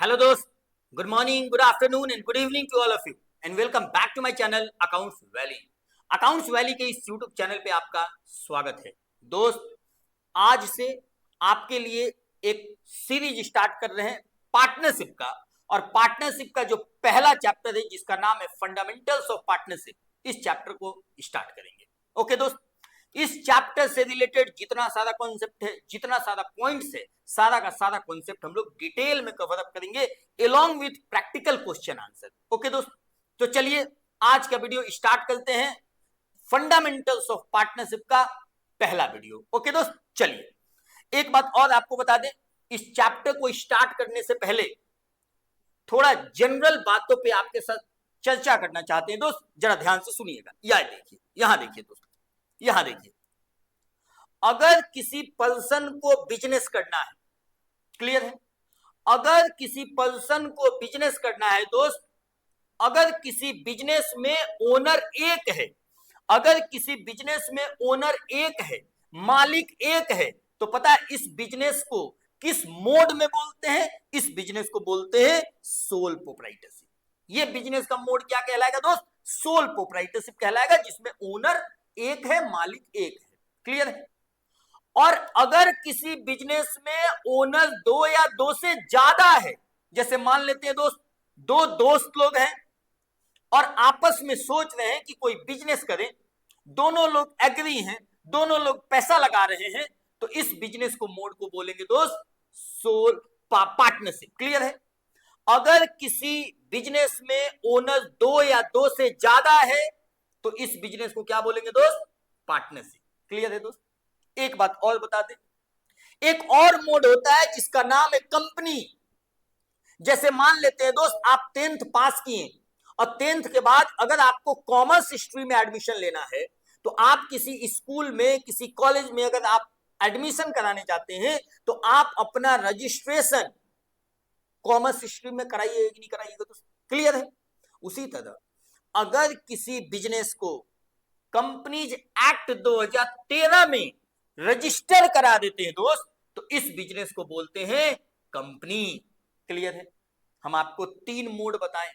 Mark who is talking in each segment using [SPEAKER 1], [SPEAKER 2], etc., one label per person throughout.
[SPEAKER 1] Hello दोस्त, good morning, good afternoon and good evening to all of you and welcome back to my channel Accounts Valley. Accounts Valley के इस YouTube channel पे आपका स्वागत है। दोस्त, आज से आपके लिए एक सीरीज स्टार्ट कर रहे हैं पार्टनरशिप का, और पार्टनरशिप का जो पहला चैप्टर है जिसका नाम है फंडामेंटल्स ऑफ पार्टनरशिप, इस चैप्टर को स्टार्ट करेंगे। ओके दोस्त, इस चैप्टर से रिलेटेड जितना सारा कॉन्सेप्ट है, जितना सारा पॉइंट्स है, सारा का सारा कॉन्सेप्ट हम लोग डिटेल में कवर अप करेंगे along with practical question answer. Okay दोस्त, तो चलिए आज का वीडियो स्टार्ट करते हैं फंडामेंटल्स ऑफ पार्टनरशिप का पहला वीडियो। ओके दोस्त, चलिए एक बात और आपको बता दें, इस चैप्टर को स्टार्ट करने से पहले थोड़ा जनरल बातों पे आपके साथ चर्चा करना चाहते हैं। दोस्त जरा ध्यान से सुनिएगा, यहां देखिए दोस्त, यहां देखिए, अगर किसी पर्सन को बिजनेस करना है, क्लियर है, अगर किसी पर्सन को बिजनेस करना है दोस्त, अगर किसी बिजनेस में ओनर एक है, अगर किसी बिजनेस में ओनर एक है, मालिक एक है, तो पता है इस बिजनेस को किस मोड में बोलते हैं? इस बिजनेस को बोलते हैं सोल प्रोप्राइटरशिप। ये बिजनेस का मोड क्या कहलाएगा दोस्त? सोल प्रोप्राइटरशिप कहलाएगा, जिसमें ओनर एक है, मालिक एक है। क्लियर है? और अगर किसी बिजनेस में ओनर दो या दो से ज्यादा है, जैसे मान लेते हैं दोस्त दो दोस्त लोग हैं और आपस में सोच रहे हैं कि कोई बिजनेस करें, दोनों लोग एग्री हैं, दोनों लोग पैसा लगा रहे हैं, तो इस बिजनेस को मोड को बोलेंगे दोस्त सोल पार्टनरशिप। क्लियर है? अगर किसी बिजनेस में ओनर दो या दो से ज्यादा है, तो इस बिजनेस को क्या बोलेंगे दोस्त? पार्टनरशिप। क्लियर है दोस्त? एक बात और बता दें, एक और मोड होता है जिसका नाम है कंपनी। जैसे मान लेते हैं दोस्त आप 10th पास किए और 10th के बाद अगर आपको कॉमर्स स्ट्रीम में एडमिशन लेना है, तो आप किसी स्कूल में, किसी कॉलेज में अगर आप एडमिशन कराने चाहते हैं, तो आप अपना रजिस्ट्रेशन कॉमर्स स्ट्रीम में कराइए कि नहीं कराइएगा दोस्त? क्लियर है? उसी तरह अगर किसी बिजनेस को कंपनीज एक्ट 2013 में रजिस्टर करा देते हैं दोस्त, तो इस बिजनेस को बोलते हैं कंपनी। क्लियर है? हम आपको 3 मोड बताएं।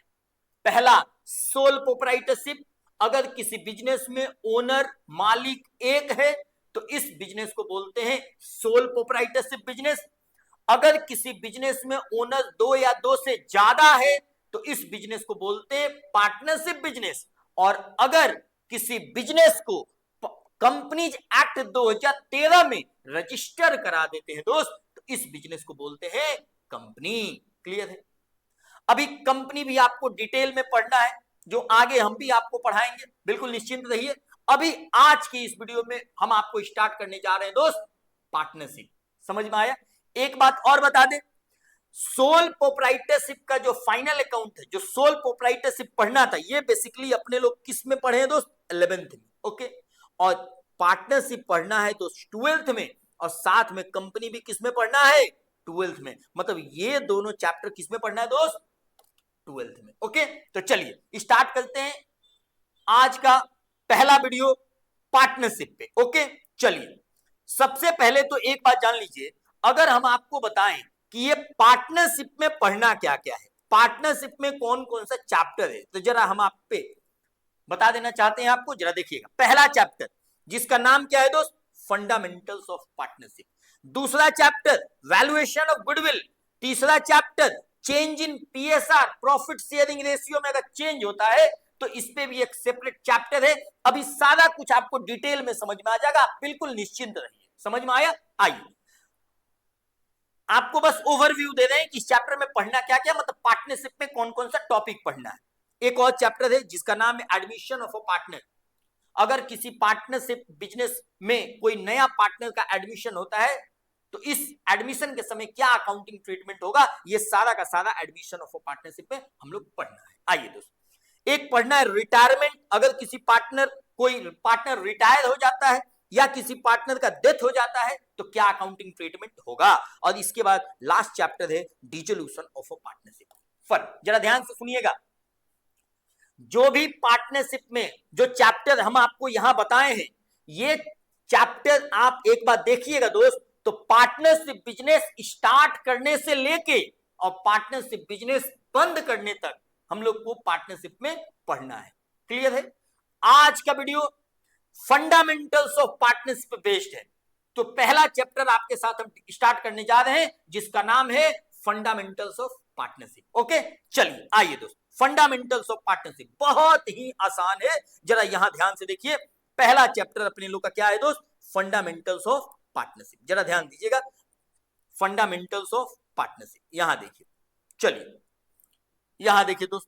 [SPEAKER 1] पहला सोल प्रोप्राइटरशिप, अगर किसी बिजनेस में ओनर मालिक एक है, तो इस बिजनेस को बोलते हैं सोल प्रोप्राइटरशिप बिजनेस। अगर किसी बिजनेस में ओनर दो या दो से ज्यादा है, तो इस बिजनेस को बोलते हैं पार्टनरशिप बिजनेस। और अगर किसी बिजनेस को कंपनीज एक्ट 2013 में रजिस्टर करा देते हैं दोस्त, तो इस बिजनेस को बोलते हैं कंपनी। क्लियर है? अभी कंपनी भी आपको डिटेल में पढ़ना है, जो आगे हम भी आपको पढ़ाएंगे, बिल्कुल निश्चिंत रहिए। अभी आज की इस वीडियो में हम आपको स्टार्ट करने जा रहे हैं दोस्त पार्टनरशिप। समझ में आया? एक बात और बता दें, सोल प्रोप्राइटरशिप का जो फाइनल अकाउंट है, जो सोल प्रोप्राइटरशिप पढ़ना था, ये बेसिकली अपने लोग किस में पढ़े हैं दोस्त? 11th में। ओके, और पार्टनरशिप पढ़ना है दोस्त 12th में, और साथ में कंपनी भी किस में पढ़ना है? 12th में। मतलब ये दोनों चैप्टर किस में पढ़ना है दोस्त? 12th में। ओके, तो चलिए स्टार्ट करते हैं आज का पहला वीडियो पार्टनरशिप पे। ओके, चलिए सबसे पहले तो एक बात जान लीजिए, अगर हम आपको बताएं कि ये पार्टनरशिप में पढ़ना क्या क्या है, पार्टनरशिप में कौन कौन सा चैप्टर है, तो जरा हम आप पे बता देना चाहते हैं आपको। जरा देखिएगा, पहला चैप्टर जिसका नाम क्या है दोस्त? Fundamentals of partnership. दूसरा चैप्टर वैल्यूएशन ऑफ गुडविल। तीसरा chapter change in PSR, profit sharing ratio में अगर चेंज होता है तो इस पे भी एक सेपरेट चैप्टर है। अभी सारा कुछ आपको डिटेल में समझ में आ जाएगा, आप बिल्कुल निश्चिंत रहिए। समझ में आया? आइए आपको बस ओवरव्यू दे रहे हैं कि इस चैप्टर में पढ़ना क्या क्या, मतलब पार्टनरशिप में कौन कौन सा टॉपिक पढ़ना है। एक और चैप्टर है जिसका नाम है एडमिशन ऑफ अ पार्टनर। अगर किसी पार्टनरशिप बिजनेस में कोई नया पार्टनर का एडमिशन होता है, तो इस एडमिशन के समय क्या अकाउंटिंग ट्रीटमेंट होगा, ये सारा का सारा एडमिशन ऑफ अ पार्टनरशिप में हम लोग पढ़ना है। आइए दोस्तों, एक पढ़ना है रिटायरमेंट। अगर किसी कोई पार्टनर रिटायर हो जाता है या किसी पार्टनर का डेथ हो जाता है, तो क्या अकाउंटिंग ट्रीटमेंट होगा। और इसके बाद लास्ट चैप्टर है डिसोल्यूशन ऑफ अ पार्टनरशिप। फर्क जरा ध्यान से सुनिएगा, जो भी पार्टनरशिप में जो चैप्टर हम आपको यहां बताए हैं, ये चैप्टर आप एक बार देखिएगा दोस्त, तो पार्टनरशिप बिजनेस स्टार्ट करने से लेके और पार्टनरशिप बिजनेस बंद करने तक हम लोग को पार्टनरशिप में पढ़ना है। क्लियर है? आज का video fundamentals of partnership based है। तो पहला चैप्टर आपके साथ हम स्टार्ट करने जा रहे हैं जिसका नाम है फंडामेंटल्स ऑफ पार्टनरशिप। ओके, चलिए आइए दोस्त, फंडामेंटल्स ऑफ पार्टनरशिप बहुत ही आसान है, जरा यहां ध्यान से देखिए। पहला चैप्टर अपने लोग का क्या है दोस्त? Fundamentals of partnership. जरा ध्यान दीजिएगा, फंडामेंटल्स ऑफ पार्टनरशिप यहां देखिए। चलिए यहां देखिए दोस्त,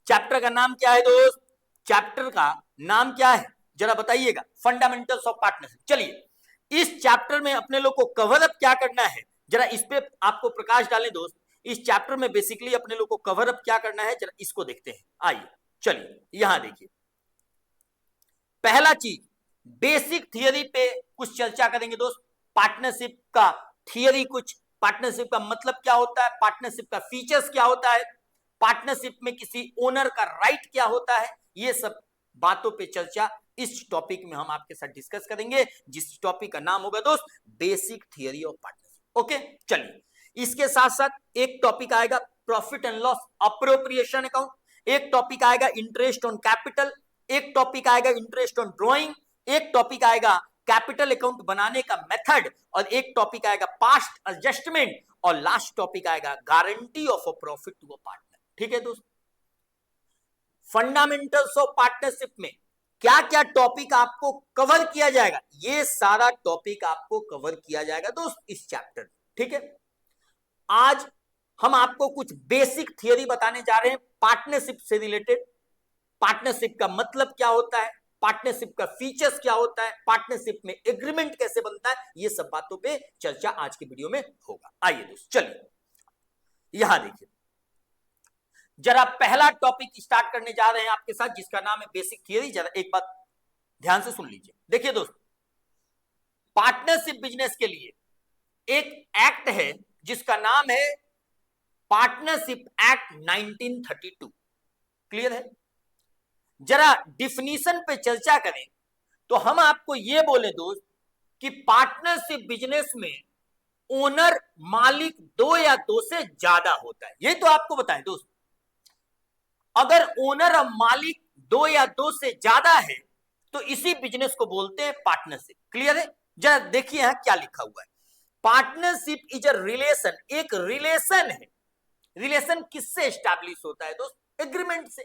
[SPEAKER 1] चैप्टर का नाम क्या है दोस्त? चैप्टर का नाम क्या है जरा बताइएगा? Fundamentals of partnership. चलिए इस चैप्टर में अपने लोग को कवर अप क्या करना है, जरा इस पे आपको प्रकाश डालें दोस्त। इस चैप्टर में बेसिकली अपने लोग को कवर अप क्या करना है, जरा इसको देखते हैं। आइए चलिए यहां देखिए, पहला चीज बेसिक थियरी पे कुछ चर्चा करेंगे दोस्त। पार्टनरशिप का थियरी, कुछ पार्टनरशिप का मतलब क्या होता है, पार्टनरशिप का फीचर्स क्या होता है, पार्टनरशिप में किसी ओनर का राइट क्या होता है, ये सब बातों पे चर्चा इस टॉपिक में हम आपके साथ डिस्कस करेंगे, जिस टॉपिक का नाम होगा दोस्त basic theory of partnership. Okay, चलिए इसके साथ साथ एक टॉपिक आएगा profit and loss appropriation account, एक टॉपिक आएगा इंटरेस्ट ऑन कैपिटल, एक टॉपिक आएगा इंटरेस्ट ऑन ड्रॉइंग, एक टॉपिक आएगा कैपिटल अकाउंट बनाने का मेथड, और एक टॉपिक आएगा पास्ट एडजस्टमेंट, और लास्ट टॉपिक आएगा guarantee of a profit to a partner. ठीक है दोस्त, फंडामेंटल्स ऑफ पार्टनरशिप में क्या क्या टॉपिक आपको कवर किया जाएगा, ये सारा टॉपिक आपको कवर किया जाएगा दोस्त इस चैप्टर में। ठीक है, आज हम आपको कुछ बेसिक थियरी बताने जा रहे हैं पार्टनरशिप से रिलेटेड। पार्टनरशिप का मतलब क्या होता है, पार्टनरशिप का फीचर्स क्या होता है, पार्टनरशिप में एग्रीमेंट कैसे बनता है, ये सब बातों पे चर्चा आज के वीडियो में होगा। आइए दोस्त चलिए यहां देखिए, जरा पहला टॉपिक स्टार्ट करने जा रहे हैं आपके साथ जिसका नाम है बेसिक थियरी। जरा एक बात ध्यान से सुन लीजिए। देखिए दोस्त, पार्टनरशिप बिजनेस के लिए एक एक्ट है जिसका नाम है पार्टनरशिप एक्ट 1932। क्लियर है? जरा डिफिनीशन पे चर्चा करें तो हम आपको यह बोले दोस्त कि पार्टनरशिप बिजनेस में ओनर मालिक दो या दो से ज्यादा होता है। ये तो आपको बताएं दोस्त, अगर ओनर और मालिक दो या दो से ज्यादा है तो इसी बिजनेस को बोलते हैं पार्टनरशिप। क्लियर है? जरा देखिए यहां क्या लिखा हुआ है, पार्टनरशिप इज अ रिलेशन, एक रिलेशन है। रिलेशन किससे एस्टैब्लिश होता है दोस्त? एग्रीमेंट से।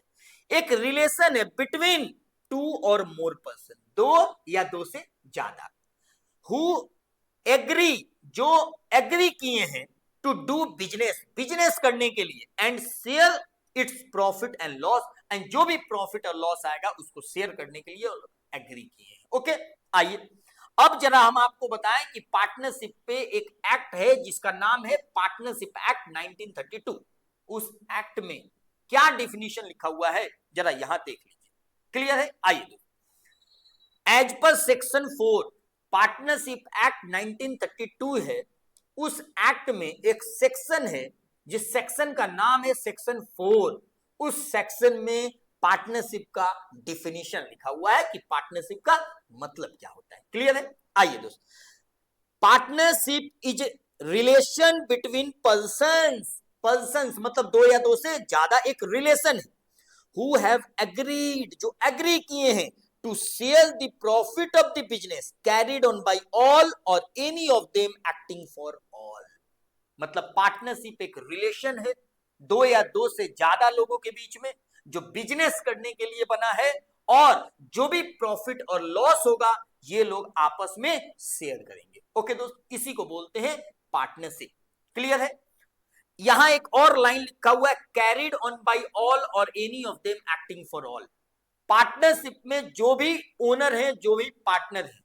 [SPEAKER 1] एक रिलेशन है बिटवीन टू और मोर पर्सन, दो या दो से ज्यादा, हु एग्री, जो एग्री किए हैं टू डू बिजनेस, बिजनेस करने के लिए, and share its profit and loss, and जो भी प्रॉफिट और लॉस आएगा उसको शेयर करने के लिए एग्री किए हैं। ओके, आइए अब जरा हम आपको बताएं कि पार्टनरशिप पे एक एक्ट है जिसका नाम है पार्टनरशिप एक्ट 1932। उस एक्ट में क्या डिफिनीशन लिखा हुआ है जरा यहां देख लीजिए। क्लियर है? आइए, as per section 4 partnership act 1932 है, उस एक्ट में एक सेक्शन है जिस सेक्शन का नाम है सेक्शन 4। उस सेक्शन में पार्टनरशिप का डिफिनीशन लिखा हुआ है कि पार्टनरशिप का मतलब क्या होता है। क्लियर है? आइए दोस्त, partnership is relation between persons, persons मतलब दो या दो से ज्यादा एक रिलेशन है, हु हैव एग्रीड, जो एग्री किए हैं, to share the profit of the business carried on by all और any of them acting for all. मतलब पार्टनरशिप एक रिलेशन है दो या दो से ज्यादा लोगों के बीच में जो बिजनेस करने के लिए बना है, और जो भी प्रॉफिट और लॉस होगा ये लोग आपस में शेयर करेंगे। ओके दोस्त, इसी को बोलते हैं पार्टनरशिप। क्लियर है? यहां एक और लाइन लिखा हुआ है, कैरिड ऑन बाय ऑल और any of them acting for all. Partnership में जो भी ओनर है, जो भी पार्टनर है,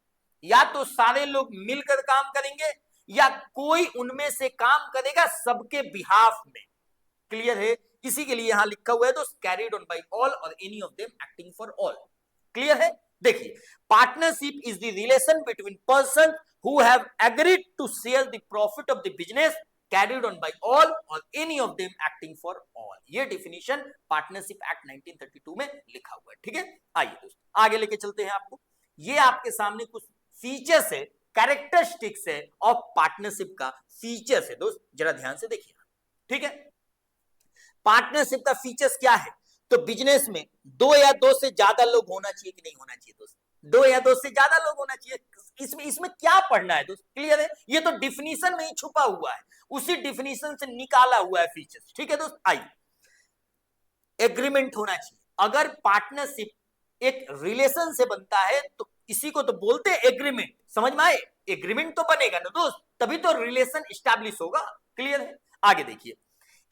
[SPEAKER 1] या तो सारे लोग मिलकर काम करेंगे या कोई उनमें से काम करेगा सबके बिहाफ में। क्लियर है? इसी के लिए यहां लिखा हुआ है तो कैरिड ऑन बाय ऑल और any of them acting for all. Clear है? देखिए, partnership is the relation between person who have agreed to share the profit of the business carried on by all और any of them acting for all. ये definition partnership act 1932 में लिखा हुआ है। ठीक है, आइए दोस्तों आगे लेके चलते हैं आपको। ये आपके सामने कुछ फीचर्स है कैरेक्टरिस्टिक्स है ऑफ पार्टनरशिप का फीचर्स है दोस्त, जरा ध्यान से देखिए। ठीक है, पार्टनरशिप का फीचर्स क्या है? तो बिजनेस में दो या दो से ज्यादा लोग होना चाहिए कि नहीं होना चाहिए दोस्त? दो या दो से ज्यादा लोग होना चाहिए। इसमें क्या पढ़ना है दोस्त? क्लियर है? ये तो डिफिनीशन में ही छुपा हुआ है, उसी डिफिनीशन से निकाला हुआ है फीचर्स। ठीक है दोस्त, आइए, एग्रीमेंट होना चाहिए। अगर पार्टनरशिप एक रिलेशन से बनता है तो इसी को तो बोलते हैं एग्रीमेंट। समझ में आए? एग्रीमेंट तो बनेगा ना दोस्त, तभी तो रिलेशन एस्टैब्लिश होगा। क्लियर है? आगे देखिए,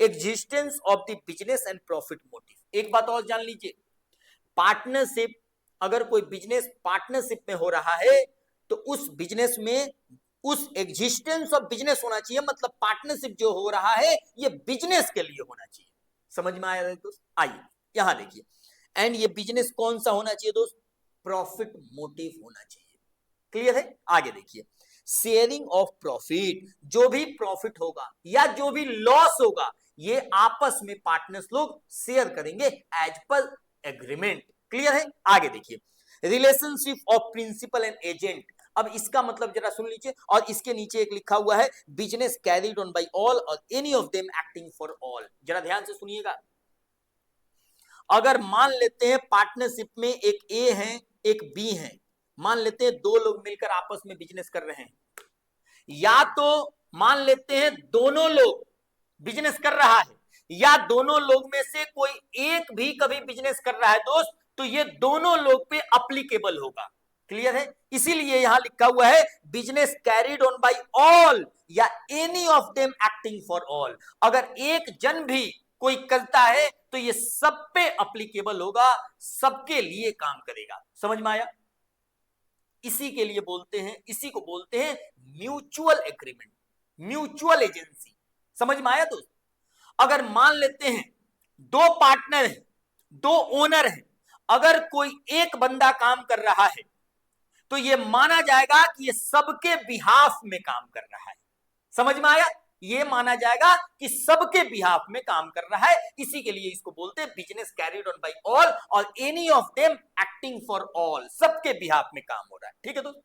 [SPEAKER 1] existence of the business and profit motive. एक बात और जान लीजिए, पार्टनरशिप, अगर कोई बिजनेस पार्टनरशिप में हो रहा है तो उस बिजनेस में उस एग्जिस्टेंस ऑफ बिजनेस होना चाहिए, मतलब पार्टनरशिप जो हो रहा है ये बिजनेस के लिए होना चाहिए। समझ में आया दोस्त? आइए यहां देखिए, एंड ये बिजनेस कौन सा होना चाहिए दोस्त? प्रॉफिट मोटिव होना चाहिए। क्लियर है? आगे देखिए, शेयरिंग ऑफ प्रॉफिट, जो भी प्रॉफिट होगा या जो भी लॉस होगा ये आपस में पार्टनर्स लोग शेयर करेंगे एज पर एग्रीमेंट। क्लियर है? आगे देखिए, relationship of principal and agent. अब इसका मतलब जरा सुन लीजिए, और इसके नीचे एक लिखा हुआ है business carried on by all और any of them acting for all. जरा ध्यान से सुनिएगा, अगर मान लेते हैं पार्टनरशिप में एक ए है एक बी है, मान लेते हैं दो लोग मिलकर आपस में बिजनेस कर रहे हैं, या तो मान लेते हैं दोनों लोग बिजनेस कर रहा है, या दोनों लोग में से कोई एक भी कभी बिजनेस कर रहा है दोस्त, तो ये दोनों लोग पे अप्लीकेबल होगा। क्लियर है? इसीलिए यहां लिखा हुआ है business carried on by all या any of them acting for all. अगर एक जन भी कोई करता है तो ये सब पे अप्लीकेबल होगा, सबके लिए काम करेगा। समझ में आया? इसी के लिए बोलते हैं, इसी को बोलते हैं म्यूचुअल एग्रीमेंट, म्यूचुअल एजेंसी। समझ में आया दोस्त? अगर मान लेते हैं दो पार्टनर हैं, दो ओनर हैं, अगर कोई एक बंदा काम कर रहा है तो यह माना जाएगा कि ये सबके बिहाफ में काम कर रहा है। समझ में आया? ये माना जाएगा कि सबके बिहाफ में काम कर रहा है, इसी के लिए इसको बोलते हैं business carried on by all और any of them acting for all, सबके बिहाफ में काम हो रहा है। ठीक है दोस्त,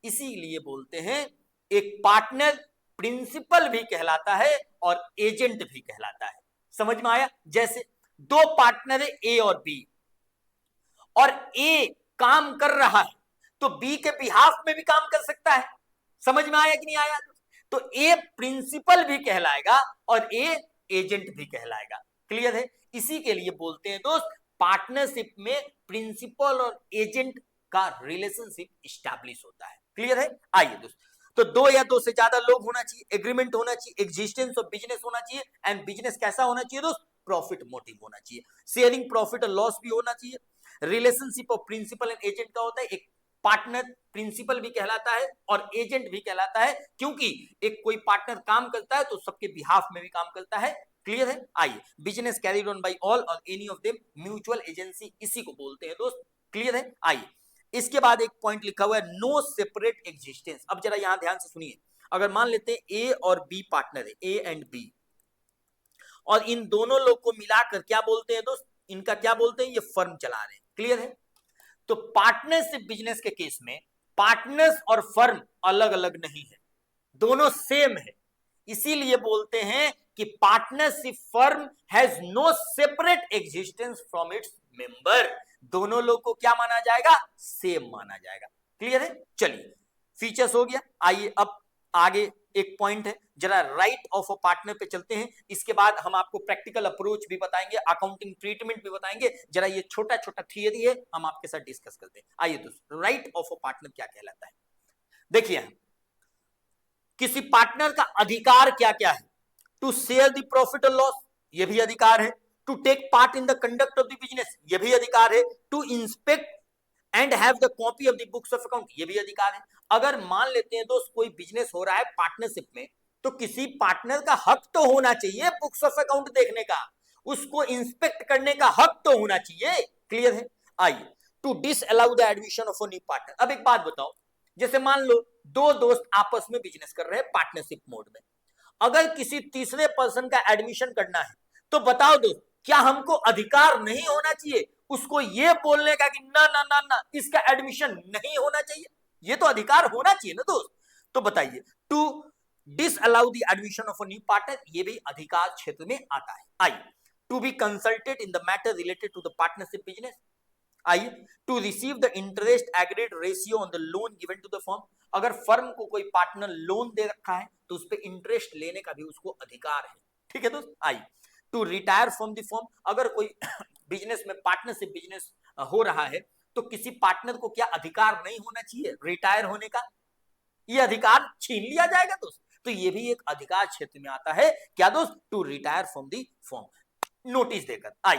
[SPEAKER 1] इसीलिए बोलते हैं एक पार्टनर प्रिंसिपल भी कहलाता है और एजेंट भी कहलाता है। समझ में आया? जैसे दो पार्टनर है ए और बी, और ए काम कर रहा है तो बी के बिहाफ में भी काम कर सकता है। समझ में आया कि नहीं आया? तो ए प्रिंसिपल भी कहलाएगा और ए एजेंट भी कहलाएगा। क्लियर है? इसी के लिए बोलते हैं दोस्त पार्टनरशिप में प्रिंसिपल और एजेंट का रिलेशनशिप एस्टैब्लिश होता है। क्लियर है? आइए दोस्त, तो दो या दो से ज्यादा लोग होना चाहिए, एग्रीमेंट होना चाहिए, एग्जिस्टेंस ऑफ बिजनेस होना चाहिए, एंड बिजनेस कैसा होना चाहिए दोस्त? प्रॉफिट मोटिव होना चाहिए, शेयरिंग प्रॉफिट और लॉस भी होना चाहिए, relationship of principal and agent का होता है, एक पार्टनर प्रिंसिपल भी कहलाता है और एजेंट भी कहलाता है, क्योंकि एक कोई पार्टनर काम करता है तो सबके बिहाफ में भी काम करता है। क्लियर है? आइए, business carried on by all और any of them mutual agency, इसी को बोलते हैं दोस्त। क्लियर है? आइए, इसके बाद एक पॉइंट लिखा हुआ है नो सेपरेट एग्जिस्टेंस। अब जरा यहां ध्यान से सुनिए, अगर मान लेते हैं ए और बी पार्टनर है, ए एंड बी, और इन दोनों लोग को मिलाकर क्या बोलते हैं दोस्त? इनका क्या बोलते हैं? ये फर्म चला रहे हैं। क्लियर है? तो पार्टनरशिप बिजनेस के केस में पार्टनर्स और फर्म अलग अलग नहीं है, दोनों सेम है। इसीलिए बोलते हैं कि partnership firm has no separate existence from its member. दोनों लोग को क्या माना जाएगा? सेम माना जाएगा। क्लियर है? चलिए, फीचर्स हो गया। आइए अब आगे एक पॉइंट है, जरा राइट ऑफ अ पार्टनर पे चलते हैं। इसके बाद हम आपको प्रैक्टिकल अप्रोच भी बताएंगे, अकाउंटिंग ट्रीटमेंट भी बताएंगे। जरा ये छोटा छोटा थियरी है, हम आपके साथ डिस्कस करते हैं। आइए दोस्तों, राइट ऑफ अ पार्टनर क्या कहलाता है? देखिए, किसी पार्टनर का अधिकार क्या क्या है? टू शेयर द प्रॉफिट और लॉस, ये भी अधिकार है। To take part in the conduct of the business, ये भी अधिकार है। To inspect and have the copy of the books of account, ये भी अधिकार है। अगर मान लेते हैं दोस्त कोई बिजनेस हो रहा है पार्टनरशिप में, तो किसी पार्टनर का हक तो होना चाहिए बुक्स ऑफ अकाउंट देखने का, उसको इंस्पेक्ट करने का हक तो होना चाहिए। क्लियर है? आइए, to disallow the admission of a new partner. अब एक बात बताओ, जैसे मान लो दो दोस्त आपस में बिजनेस कर रहे हैं पार्टनरशिप मोड में, अगर किसी तीसरे पर्सन का एडमिशन करना है तो बताओ दोस्त, क्या हमको अधिकार नहीं होना चाहिए उसको ये बोलने का कि ना ना ना ना इसका एडमिशन नहीं होना चाहिए? ये तो अधिकार होना चाहिए ना दोस्त। तो बताइए, to disallow the admission of a new partner, ये भी अधिकार क्षेत्र में आता है। आइए, to be consulted in the matter related to the partnership business. आइए, to receive the interest agreed ratio on the loan given to the firm, अगर फर्म को कोई पार्टनर लोन दे रखा है तो उस पर इंटरेस्ट लेने का भी उसको अधिकार है। ठीक है दोस्त। आइए, to retire from the firm, अगर कोई बिजनेस में पार्टनरशिप बिजनेस हो रहा है तो किसी पार्टनर को क्या अधिकार नहीं होना चाहिए रिटायर होने का? ये अधिकार छीन लिया जाएगा दोस्त, तो ये भी एक अधिकार क्षेत्र में आता है। क्या दोस्त? To retire from the firm, notice देकर। I,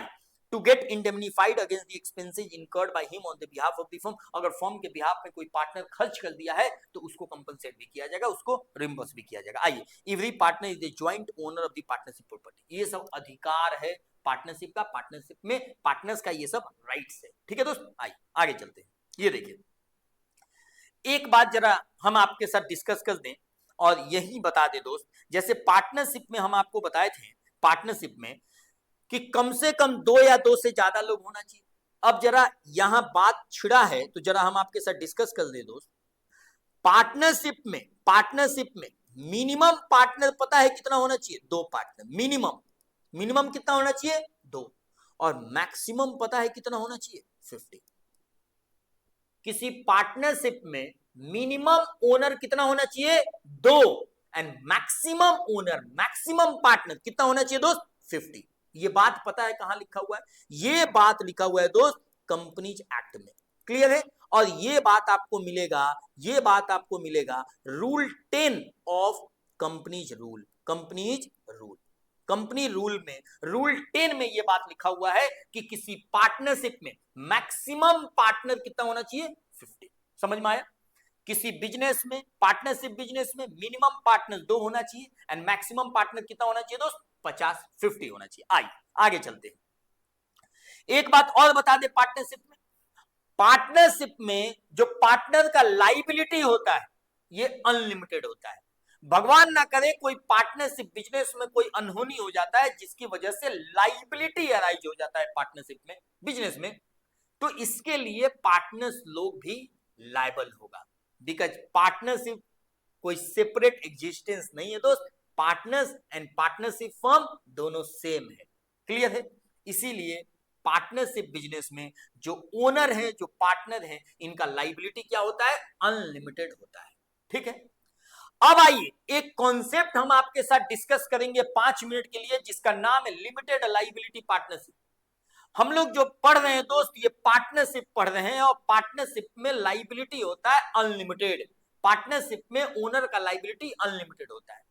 [SPEAKER 1] to get indemnified against the expenses incurred by him on the behalf of the firm, अगर फर्म के बिहाफ में कोई पार्टनर खर्च कर दिया है तो उसको कंपनसेट भी किया जाएगा, उसको रिम्बर्स भी किया जाएगा। आइए, every partner is the joint owner of the partnership property, ये सब अधिकार है पार्टनरशिप का, पार्टनरशिप में पार्टनर्स का ये सब राइट्स है। ठीक है दोस्त। आइए आगे चलते हैं। ये देखिए, एक बात जरा हम आपके साथ डिस्कस कर दें और यही बता दे दोस्त, जैसे पार्टनरशिप में हम आपको बताए थे पार्टनरशिप में कि कम से कम 2 या 2 से ज्यादा लोग होना चाहिए। अब जरा यहां बात छिड़ा है तो जरा हम आपके साथ डिस्कस कर दे दोस्त। पार्टनरशिप में मिनिमम पार्टनर पता है कितना होना चाहिए? 2 पार्टनर मिनिमम कितना होना चाहिए? 2। और मैक्सिमम पता है कितना होना चाहिए? 50। किसी पार्टनरशिप में मिनिमम ओनर कितना होना चाहिए? 2। एंड मैक्सिमम पार्टनर कितना होना चाहिए दोस्त? 50। ये बात पता है कहां लिखा हुआ है? ये बात लिखा हुआ है दोस्त कंपनीज एक्ट में। क्लियर है? और ये बात आपको मिलेगा रूल 10 ऑफ कंपनी रूल में, रूल 10 में ये बात लिखा हुआ है कि किसी पार्टनरशिप में मैक्सिमम पार्टनर कितना होना चाहिए? 50। समझ में आया? किसी बिजनेस में, पार्टनरशिप बिजनेस में मिनिमम पार्टनर 2 होना चाहिए एंड मैक्सिमम पार्टनर कितना होना चाहिए दोस्त? 50 होना चाहिए। आइए आगे चलते हैं। एक बात और बता दे, पार्टनरशिप में जो पार्टनर का लाइबिलिटी होता है ये अनलिमिटेड होता है। भगवान ना करे कोई पार्टनरशिप बिजनेस में कोई अनहोनी हो जाता है जिसकी वजह से लाइबिलिटी अराइज हो जाता है पार्टनरशिप में, बिजनेस में, तो इसके लिए पार्टनर्स लोग भी लायबल होगा। बिकॉज पार्टनरशिप कोई सेपरेट एग्जिस्टेंस नहीं है दोस्त, पार्टनर्स एंड पार्टनरशिप फर्म दोनों सेम है। क्लियर है? इसीलिए पार्टनरशिप बिजनेस में जो ओनर है, जो पार्टनर है, इनका लाइबिलिटी क्या होता है? अनलिमिटेड होता है। ठीक है। अब आइए एक कॉन्सेप्ट हम आपके साथ डिस्कस करेंगे 5 मिनट के लिए, जिसका नाम है लिमिटेड लाइबिलिटी पार्टनरशिप। हम लोग जो पढ़ रहे हैं दोस्त ये पार्टनरशिप पढ़ रहे हैं और पार्टनरशिप में लाइबिलिटी होता है अनलिमिटेड। पार्टनरशिप में ओनर का लाइबिलिटी अनलिमिटेड होता है।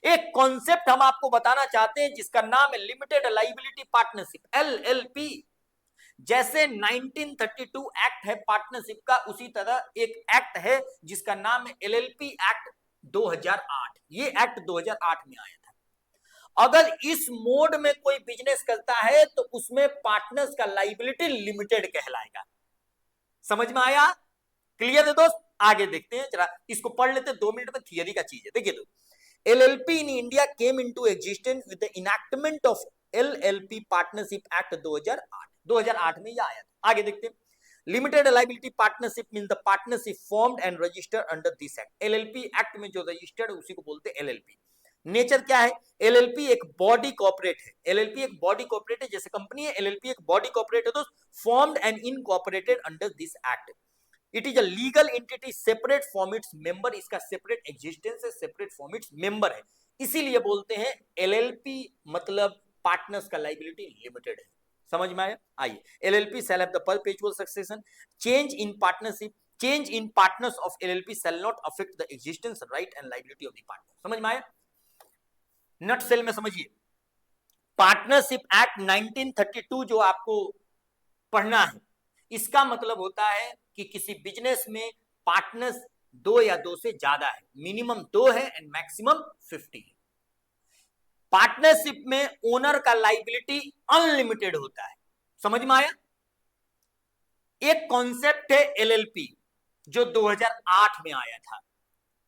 [SPEAKER 1] एक कॉन्सेप्ट हम आपको बताना चाहते हैं जिसका नाम है लिमिटेड लाइबिलिटी पार्टनरशिप, LLP। जैसे 1932 एक्ट है पार्टनरशिप का, उसी तरह एक एक्ट है जिसका नाम है LLP एक्ट 2008। ये एक्ट 2008 में आया था। अगर इस मोड में कोई बिजनेस करता है तो उसमें पार्टनर्स का लाइबिलिटी लिमिटेड कहलाएगा। समझ में आया? क्लियर है दोस्त? आगे देखते हैं, जरा इसको पढ़ लेते हैं, 2 मिनट में थियरी का चीज है। देखिए दोस्त, LLP in India came into existence with the enactment of LLP Partnership Act 2008। 2008 में यह आया था। आगे देखते हैं, limited liability partnership means the partnership formed and registered under this act. LLP act में जो रजिस्टर्ड है उसी को बोलते हैं LLP। नेचर क्या है? LLP एक बॉडी कॉर्पोरेट है। LLP एक बॉडी कॉर्पोरेट है, जैसे कंपनी है, LLP एक बॉडी कॉर्पोरेट है दोस्त, formed and incorporated under this act. It is a legal entity separate from its member, इसका सेपरेट एग्जिस्टेंस है, सेपरेट फ्रॉम इट्स मेंबर है, इसीलिए बोलते हैं LLP मतलब पार्टनर्स का लाइबिलिटी लिमिटेड है। समझ में आया? आइए, LLP shall have the perpetual succession, change in partners of LLP shall not affect the existence, right and liability of the partner। समझ में आया? नट सेल में समझिए, पार्टनरशिप एक्ट 1932 जो आपको पढ़ना है, इसका मतलब होता है कि किसी बिजनेस में पार्टनर्स 2 या 2 से ज्यादा है, मिनिमम 2 है एंड मैक्सिमम 50 है। पार्टनरशिप में ओनर का लाइबिलिटी अनलिमिटेड होता है। समझ में आया? एक कॉन्सेप्ट है LLP जो 2008 में आया था।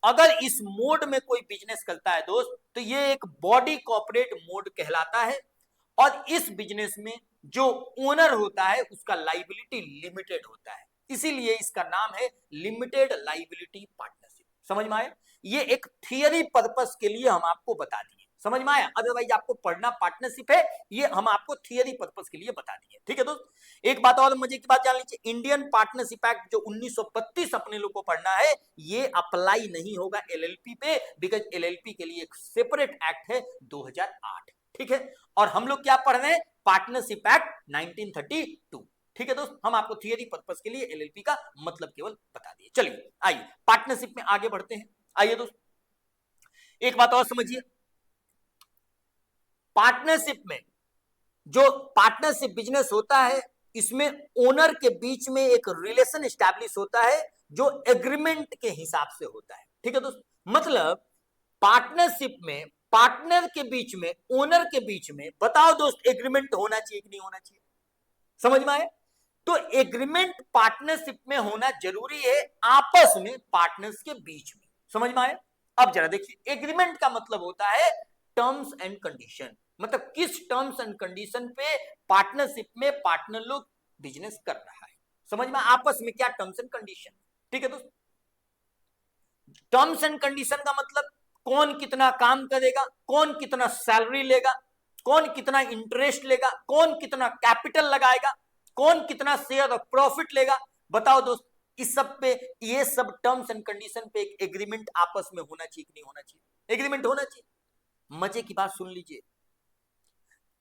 [SPEAKER 1] अगर इस मोड में कोई बिजनेस करता है दोस्त तो ये एक बॉडी कॉर्पोरेट मोड कहलाता है, और इस बिजनेस में जो ओनर होता है उसका लाइबिलिटी लिमिटेड होता है, इसीलिए इसका नाम है लिमिटेड लाइबिलिटी पार्टनरशिप। समझ में आया? ये एक थियरी पर्पस के लिए हम आपको बता दिए, समझ में आया? अदरवाइज आपको पढ़ना पार्टनरशिप है, ये हम आपको थियरी पर्पस के लिए बता दिए, ठीक है दोस्त। एक बात और मजे की बात जान लीजिए, इंडियन पार्टनरशिप एक्ट जो 1932 अपने लोग को पढ़ना है, ये अप्लाई नहीं होगा एलएलपी पे, बिकॉज एलएलपी के लिए एक सेपरेट एक्ट है 2008, ठीक है। और हम लोग क्या पढ़ रहे हैं? पार्टनरशिप एक्ट 1932, ठीक है दोस्त। हम आपको थियरी पर्पस के लिए एलएलपी का मतलब केवल बता दिए। चलिए आइए पार्टनरशिप में आगे बढ़ते हैं। आइए दोस्त, एक बात और समझिए, पार्टनरशिप में जो पार्टनरशिप बिजनेस होता है, इसमें ओनर के बीच में एक रिलेशन एस्टैब्लिश होता है जो एग्रीमेंट के हिसाब से होता है, ठीक है दोस्त। मतलब पार्टनरशिप में पार्टनर के बीच में, ओनर के बीच में, बताओ दोस्त, एग्रीमेंट होना चाहिए कि नहीं होना चाहिए? समझ में आए? तो एग्रीमेंट पार्टनरशिप में होना जरूरी है, आपस में पार्टनर्स के बीच में, समझ में आए? अब जरा देखिए, एग्रीमेंट का मतलब होता है टर्म्स एंड कंडीशन, मतलब किस टर्म्स एंड कंडीशन पे पार्टनरशिप में पार्टनर लोग बिजनेस कर रहा है, समझ में? आपस में क्या टर्म्स एंड कंडीशन, ठीक है दोस्त। टर्म्स एंड कंडीशन का मतलब कौन कितना काम करेगा, कौन कितना सैलरी लेगा, कौन कितना इंटरेस्ट लेगा, कौन कितना कैपिटल लगाएगा, कौन कितना शेयर ऑफ प्रॉफिट लेगा, बताओ दोस्त। इस सब पे, ये सब टर्म्स एंड कंडीशन पे एक एग्रीमेंट आपस में होना चाहिए कि नहीं होना चाहिए? एग्रीमेंट होना चाहिए। मजे की बात सुन लीजिए,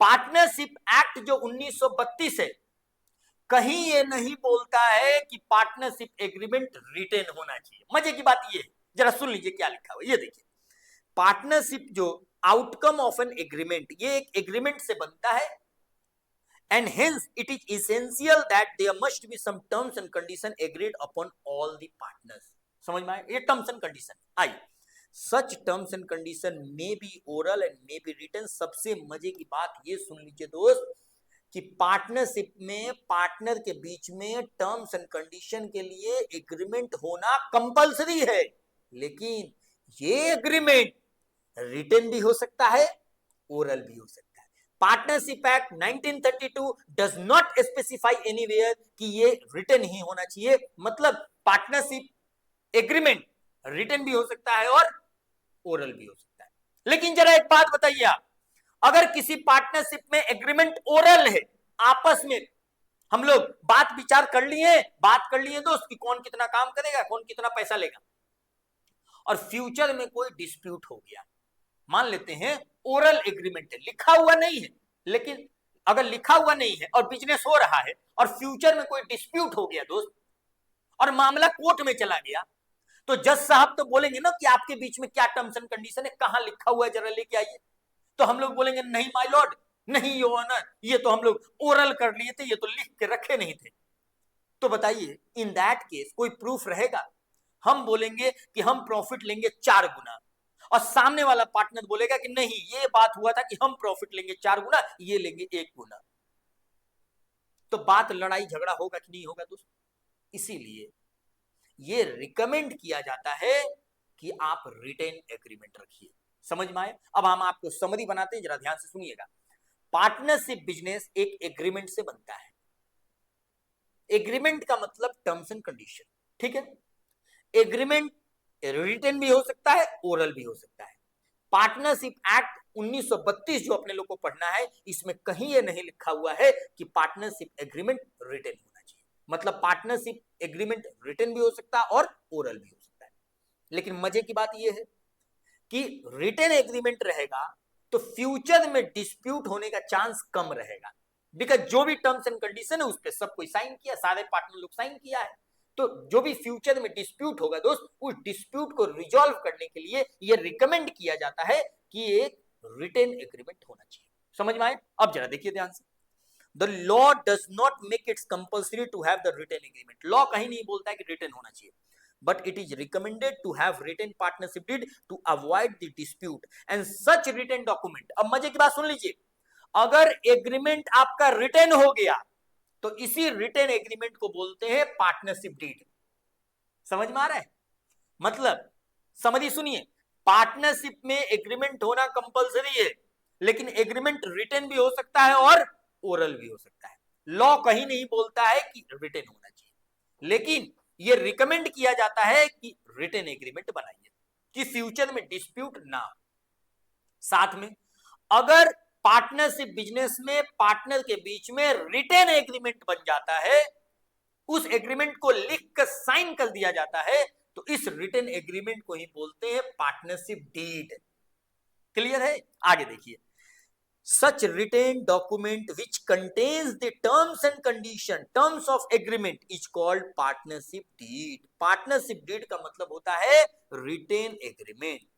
[SPEAKER 1] पार्टनरशिप एक्ट जो 1932 है, कहीं ये नहीं बोलता है कि पार्टनरशिप एग्रीमेंट रिटेन होना चाहिए। मजे की बात ये है, जरा सुन लीजिए क्या लिखा हुआ, ये देखिए, पार्टनरशिप जो आउटकम ऑफ एन एग्रीमेंट, ये एक एग्रीमेंट से बनता है, and hence it is essential that there must be some terms and condition agreed upon all the partners। समझ में आया? ये टर्म्स एंड कंडीशन आई, such terms and condition may be oral and may be written. सबसे मजे की बात ये सुन लीजिए दोस्त, कि पार्टनरशिप में पार्टनर के बीच में टर्म्स एंड कंडीशन के लिए एग्रीमेंट होना कंपलसरी है, लेकिन ये एग्रीमेंट रिटन भी हो सकता है, ओरल भी हो सकता है। Partnership act 1932 does not specify anywhere कि ये रिटन ही होना चाहिए, मतलब पार्टनरशिप एग्रीमेंट रिटन भी हो सकता है और ओरल भी हो सकता है। लेकिन जरा एक बात बताइए आप, अगर किसी पार्टनरशिप में एग्रीमेंट ओरल है, आपस में हम लोग बात विचार कर लिए दोस्त कि कौन कितना काम करेगा, कौन कितना पैसा लेगा, और फ्यूचर में कोई डिस्प्यूट हो गया, मान लेते हैं ओरल एग्रीमेंट है, लिखा हुआ नहीं है, लेकिन अगर लिखा हुआ नहीं है और बिजनेस हो रहा है और फ्यूचर में कोई डिस्प्यूट हो गया दोस्त, और मामला कोर्ट में चला गया, तो जज साहब तो बोलेंगे ना कि आपके बीच में क्या टर्म्स एंड कंडीशन है, कहां लिखा हुआ है, जरा लेके आइए। तो हम लोग बोलेंगे नहीं माय लॉर्ड, नहीं योर ऑनर, ये तो हम लोग ओरल कर लिए थे, ये तो लिख के रखे नहीं थे। तो बताइए, इन दैट केस कोई प्रूफ रहेगा? हम बोलेंगे कि हम प्रॉफिट लेंगे 4 गुना, और सामने वाला पार्टनर बोलेगा कि नहीं, ये बात हुआ था कि हम प्रॉफिट लेंगे 4 गुना, ये लेंगे 1 गुना। तो बात, लड़ाई झगड़ा होगा कि नहीं होगा दोस्त? इसीलिए ये रिकमेंड किया जाता है कि आप रिटेन एग्रीमेंट रखिए। समझ में आए? अब हम आपको समरी बनाते हैं, जरा ध्यान से सुनिएगा। पार्टनरशिप बिजनेस एक एग्रीमेंट से बनता है। एग्रीमेंट का मतलब टर्म्स एंड कंडीशन, ठीक है। एग्रीमेंट रिटन भी हो सकता है, ओरल भी हो सकता है। पार्टनरशिप एक्ट 1932 जो अपने लोग को पढ़ना है, इसमें कहीं ये नहीं लिखा हुआ है कि पार्टनरशिप एग्रीमेंट रिटन होना चाहिए, मतलब पार्टनरशिप एग्रीमेंट रिटन भी हो सकता है और ओरल भी हो सकता है। लेकिन मजे की बात यह है कि रिटन एग्रीमेंट रहेगा तो फ्यूचर में डिस्प्यूट होने का चांस कम रहेगा, बिकॉज जो भी टर्म्स एंड कंडीशन है उस पर सब कोई साइन किया, सारे पार्टनर लोग साइन किया है। तो जो भी फ्यूचर में डिस्प्यूट होगा दोस्त, उस डिस्प्यूट को रिजॉल्व करने के लिए ये रिकमेंड किया जाता है कि एक रिटन एग्रीमेंट होना चाहिए। समझ में आए? अब जरा देखिए ध्यान से, the law does not make its compulsory to have the written agreement. Law कहीं नहीं बोलता है कि रिटन होना चाहिए, but it is recommended to have written partnership deed to avoid the dispute and such written document। अब मजे की बात सुन लीजिए, अगर एग्रीमेंट आपका रिटन हो गया तो इसी रिटन एग्रीमेंट को बोलते हैं पार्टनरशिप डीड। समझ में आ रहा है? मतलब समझिए, सुनिए, पार्टनरशिप में एग्रीमेंट होना कंपलसरी है, लेकिन एग्रीमेंट रिटन भी हो सकता है और ओरल भी हो सकता है। लॉ कहीं नहीं बोलता है कि रिटन होना चाहिए, लेकिन ये रिकमेंड किया जाता है कि रिटन एग्रीमेंट बनाइए कि फ्यूचर में डिस्प्यूट ना हो। साथ में अगर पार्टनरशिप बिजनेस में पार्टनर के बीच में रिटन एग्रीमेंट बन जाता है, उस एग्रीमेंट को लिख कर साइन कर दिया जाता है, तो इस रिटन एग्रीमेंट को ही बोलते हैं पार्टनरशिप डीड। क्लियर है? आगे देखिए, such written document which contains the terms of agreement is called partnership deed. partnership deed का मतलब होता है written agreement।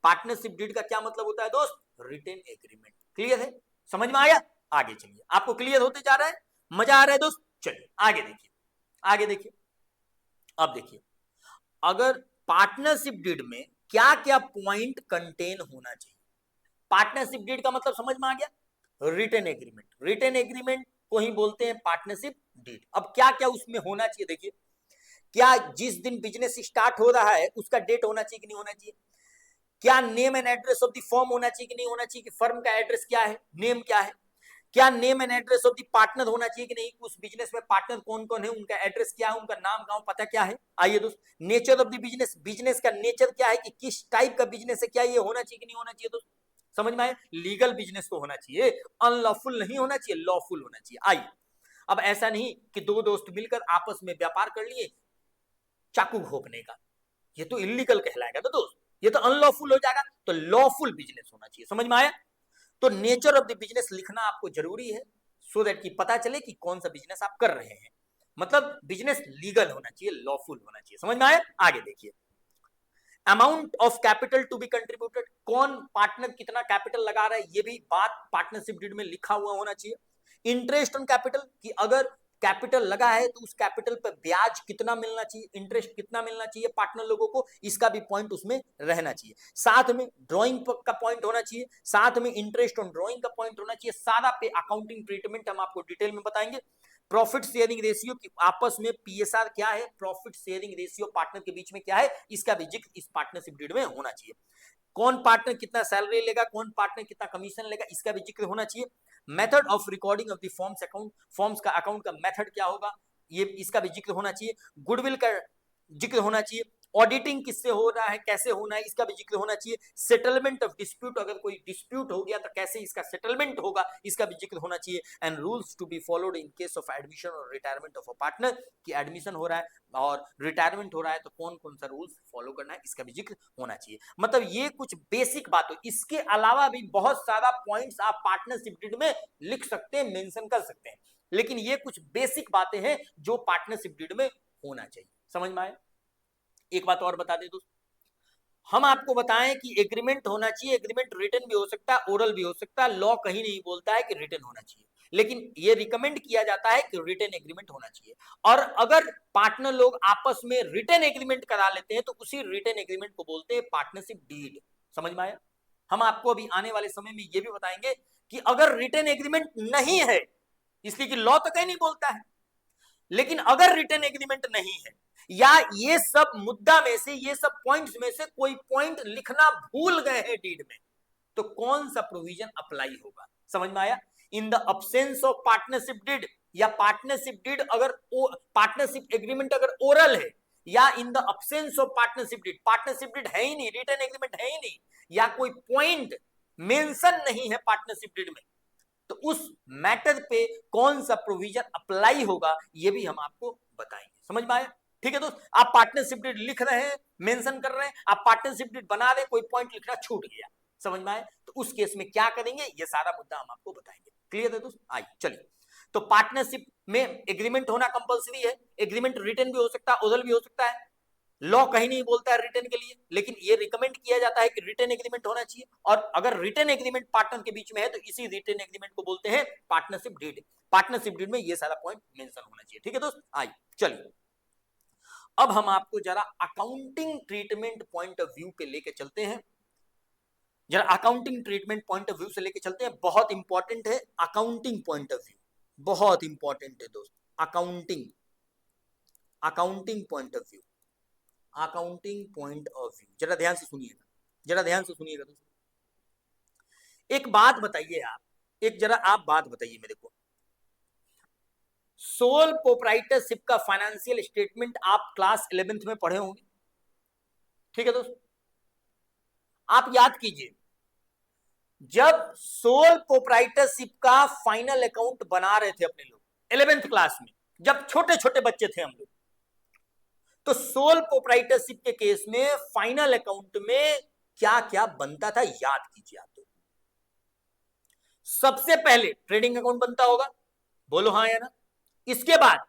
[SPEAKER 1] partnership deed का क्या मतलब होता है दोस्त? written agreement। क्लियर है? समझ में आया? आगे चलिए, आपको क्लियर होते जा रहा है, मजा आ रहा है दोस्त? चलिए आगे देखिए, आगे देखिए। अब देखिए, अगर पार्टनरशिप डीड में क्या क्या पॉइंट कंटेन होना चाहिए। पार्टनरशिप डीड का मतलब समझ में आ गया? Written agreement. रिटन एग्रीमेंट को ही बोलते हैं पार्टनरशिप डीड। अब क्या क्या उसमें होना चाहिए, देखिए, क्या जिस दिन बिजनेस स्टार्ट हो रहा है उसका डेट होना चाहिए कि नहीं होना चाहिए? क्या name and address of the firm होना चाहिए कि नहीं होना चाहिए, कि फर्म का एड्रेस क्या है, नेम क्या है? क्या name and address of the partner होना चाहिए कि नहीं, उस बिजनेस में पार्टनर कौन कौन है, उनका एड्रेस क्या है, उनका नाम गांव पता क्या है? आइए दोस्त, nature of the business, business का नेचर क्या है, कि किस टाइप का बिजनेस है, क्या ये होना चाहिए कि नहीं होना चाहिए दोस्त? समझ में आए? लीगल बिजनेस तो होना चाहिए, अनलॉफुल नहीं होना चाहिए, लॉफुल होना चाहिए। आइए, अब ऐसा नहीं कि दो दोस्त मिलकर आपस में व्यापार कर लिए चाकू घोंपने का, ये तो इलीगल कहलाएगा ना दोस्त, ये तो अनलॉफुल हो जाएगा। तो लॉफुल बिजनेस होना चाहिए। समझ में आया? तो नेचर ऑफ द बिजनेस लिखना आपको जरूरी है, सो दैट कि पता चले कि कौन सा बिजनेस आप कर रहे हैं। मतलब बिजनेस लीगल होना चाहिए, लॉफुल होना चाहिए। समझ में आया? आगे देखिए, amount of capital to be contributed, कौन पार्टनर कितना कैपिटल लगा रहा है, ये भी बात पार्टनरशिप डीड में लिखा हुआ होना चाहिए। इंटरेस्ट ऑन कैपिटल, कि अगर कैपिटल लगा है तो उस कैपिटल पर ब्याज कितना मिलना चाहिए, इंटरेस्ट कितना मिलना चाहिए पार्टनर लोगों को, इसका भी पॉइंट उसमें रहना चाहिए। साथ में ड्राइंग का पॉइंट होना चाहिए, साथ में इंटरेस्ट ऑन ड्राइंग का पॉइंट होना चाहिए। सारा पे अकाउंटिंग ट्रीटमेंट हम आपको डिटेल में बताएंगे। प्रॉफिट शेयरिंग रेशियो की आपस में पीएसआर क्या है, प्रॉफिट शेयरिंग रेशियो पार्टनर के बीच में क्या है, इसका भी जिक्र इस पार्टनरशिप डीड में होना चाहिए। कौन पार्टनर कितना सैलरी लेगा, कौन पार्टनर कितना कमीशन लेगा, इसका भी जिक्र होना चाहिए। Method of recording of the forms account, forms का अकाउंट का मेथड क्या होगा, ये इसका भी जिक्र होना चाहिए। गुडविल का जिक्र होना चाहिए। ऑडिटिंग किससे हो रहा है, कैसे होना है, इसका भी जिक्र होना चाहिए। सेटलमेंट ऑफ डिस्प्यूट, अगर कोई डिस्प्यूट हो गया तो कैसे इसका सेटलमेंट होगा, इसका भी जिक्र होना चाहिए। And rules to be followed in case of admission और रिटायरमेंट ऑफ अ पार्टनर, कि एडमिशन हो रहा है और रिटायरमेंट हो रहा है तो कौन कौन सा रूल्स फॉलो करना है, इसका भी जिक्र होना चाहिए। मतलब ये कुछ बेसिक बात हो, इसके अलावा भी बहुत सारा पॉइंट्स आप पार्टनरशिप डीड में लिख सकते हैं, मेंशन कर सकते हैं, लेकिन ये कुछ बेसिक बातें हैं जो पार्टनरशिप डीड में होना चाहिए। समझ में आया? एक बात और बता दें दोस्तों, हम आपको बताएं कि एग्रीमेंट होना चाहिए। एग्रीमेंट रिटन भी हो सकता है, ओरल भी हो सकता है। लॉ कहीं नहीं बोलता है कि रिटन होना चाहिए, लेकिन ये रिकमेंड किया जाता है कि रिटन एग्रीमेंट होना चाहिए। और अगर पार्टनर लोग आपस में रिटन एग्रीमेंट करा लेते हैं तो उसी रिटन एग्रीमेंट को बोलते हैं पार्टनरशिप डीड। समझ में आया? हम आपको अभी आने वाले समय में ये भी बताएंगे कि अगर रिटन एग्रीमेंट नहीं है, इसलिए कि लॉ तो कहीं नहीं बोलता है, लेकिन अगर रिटन एग्रीमेंट नहीं है या ये सब मुद्दा में से, ये सब पॉइंट्स में से कोई पॉइंट लिखना भूल गए हैं डीड में, तो कौन सा प्रोविजन अप्लाई होगा? समझ में आया? In the absence of partnership deed, या पार्टनरशिप डीड अगर पार्टनरशिप एग्रीमेंट अगर ओरल है, या in the absence of partnership deed, partnership deed है ही नहीं, रिटन एग्रीमेंट है ही नहीं, या कोई पॉइंट मेंशन नहीं है पार्टनरशिप डीड में, तो उस मैटर पे कौन सा प्रोविजन अप्लाई होगा ये भी हम आपको बताएंगे। समझ में आया? ठीक है दोस्त, आप पार्टनरशिप डीड लिख रहे हैं, मेंशन कर रहे हैं, आप पार्टनरशिप डीड बना रहे हैं, कोई पॉइंट लिखना छूट गया, समझ में आया, तो उस केस में क्या करेंगे, ये सारा मुद्दा हम आपको बताएंगे। क्लियर है दोस्त? आइए चलिए, तो पार्टनरशिप में एग्रीमेंट होना कंपलसरी है। एग्रीमेंट रिटन भी हो सकता है, ओरल भी हो सकता है। लॉ कहीं नहीं बोलता है रिटन के लिए, लेकिन ये रिकमेंड किया जाता है कि रिटन एग्रीमेंट होना चाहिए। और अगर रिटन एग्रीमेंट पार्टनर के बीच में है तो इसी रिटन एग्रीमेंट को बोलते हैं पार्टनरशिप डीड। पार्टनरशिप डीड में ये सारा पॉइंट मेंशन होना चाहिए। ठीक है दोस्त? आइए चलिए, अब हम आपको जरा accounting treatment point of view पे लेके चलते हैं। जरा accounting treatment point of view से लेके चलते हैं, बहुत इंपॉर्टेंट है अकाउंटिंग पॉइंट ऑफ व्यू, बहुत इंपॉर्टेंट है दोस्त। Accounting, accounting point of view, accounting point of view, जरा ध्यान से सुनिएगा, जरा ध्यान से सुनिएगा दोस्तों। एक बात बताइए आप, एक जरा आप बात बताइए मेरे को, सोल प्रोप्राइटरशिप का फाइनेंशियल स्टेटमेंट आप क्लास 11th में पढ़े होंगे, ठीक है दोस्त। आप याद कीजिए, जब सोल प्रोप्राइटरशिप का फाइनल अकाउंट बना रहे थे अपने लोग 11th क्लास में, जब छोटे छोटे बच्चे थे हम लोग, तो सोल प्रोप्राइटरशिप के केस में फाइनल अकाउंट में क्या क्या बनता था याद कीजिए आप लोग। सबसे पहले ट्रेडिंग अकाउंट बनता होगा, बोलो हाँ या ना। इसके बाद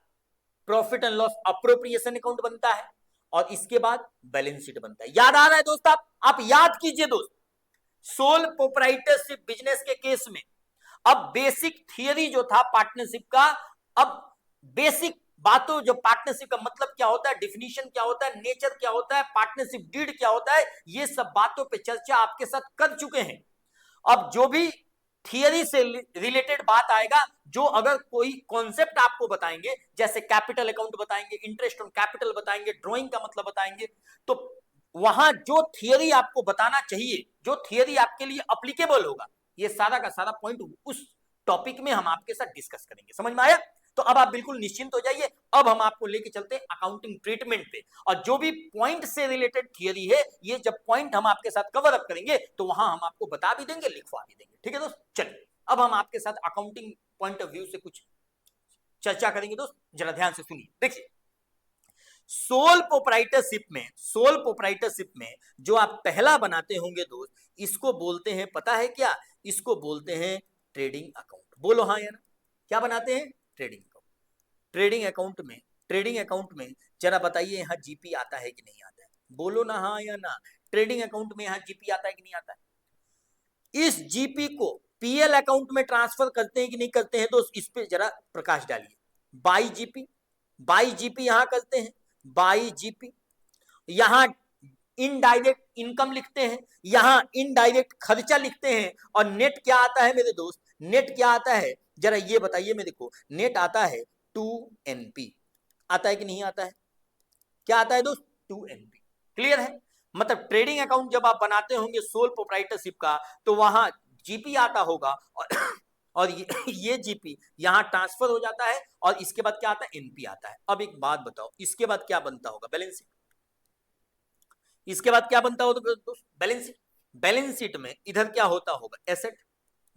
[SPEAKER 1] profit and loss appropriation account बनता है, और इसके बाद बैलेंस शीट बनता है। याद आ रहा है दोस्त? आप याद कीजिए दोस्त, सोल प्रोप्राइटरशिप बिजनेस के केस में अब बेसिक थियरी जो था पार्टनरशिप का, अब बेसिक बातों, जो पार्टनरशिप का मतलब क्या होता है, डिफिनीशन क्या होता है, नेचर क्या होता है, पार्टनरशिप डीड क्या होता है, ये सब बातों पे चर्चा आपके साथ कर चुके हैं। अब जो भी थियरी से रिलेटेड बात आएगा, जो अगर कोई कॉन्सेप्ट आपको बताएंगे, जैसे कैपिटल अकाउंट बताएंगे, इंटरेस्ट ऑन कैपिटल बताएंगे, ड्राइंग का मतलब बताएंगे, तो वहां जो थियरी आपको बताना चाहिए, जो थियरी आपके लिए अप्लीकेबल होगा, ये सारा का सारा पॉइंट उस टॉपिक में हम आपके साथ डिस्कस करेंगे। समझ में आया? तो अब आप बिल्कुल निश्चिंत हो जाइए। अब हम आपको लेके चलते हैं अकाउंटिंग ट्रीटमेंट पे, और जो भी पॉइंट से रिलेटेड थियरी है, ये जब पॉइंट हम आपके साथ कवर अप करेंगे तो वहां हम आपको बता भी देंगे, लिखवा भी देंगे। ठीक है दोस्त, चलिए अब हम आपके साथ अकाउंटिंग पॉइंट ऑफ व्यू से कुछ चर्चा करेंगे। दोस्त जरा ध्यान से सुनिए, देखिए सोल प्रोप्राइटरशिप में जो आप पहला बनाते होंगे दोस्त, इसको बोलते हैं, पता है क्या? इसको बोलते हैं ट्रेडिंग अकाउंट। बोलो हाँ या ना, क्या बनाते हैं? Trading account. ट्रेडिंग अकाउंट में जरा बताइए यहाँ जीपी आता है कि नहीं आता है? बोलो ना हाँ या ना। ट्रेडिंग अकाउंट में यहाँ जीपी आता है कि नहीं आता है? इस जीपी को पीएल अकाउंट में ट्रांसफर करते हैं कि नहीं करते हैं दोस्त? इस पे जरा प्रकाश डालिए। बाई जीपी यहां करते हैं, बाई जीपी। यहां इनडायरेक्ट इनकम लिखते हैं, यहां इनडायरेक्ट खर्चा लिखते हैं, और नेट क्या आता है मेरे दोस्त? नेट क्या आता है जरा ये बताइए मेरे को। नेट आता है 2NP। आता है कि नहीं आता है? क्या आता है दोस्त? 2NP। क्लियर है? मतलब ट्रेडिंग अकाउंट जब आप बनाते होंगे सोल प्रोप्राइटरशिप का, तो वहां जीपी आता होगा, और ये जीपी यहां ट्रांसफर हो जाता है, और इसके बाद क्या आता है? एनपी आता है। अब एक बात बताओ, इसके बाद क्या बनता होगा? Balance sheet. इसके बाद क्या बनता होगा दोस्त? Balance sheet. बैलेंस शीट में इधर क्या होता होगा? एसेट।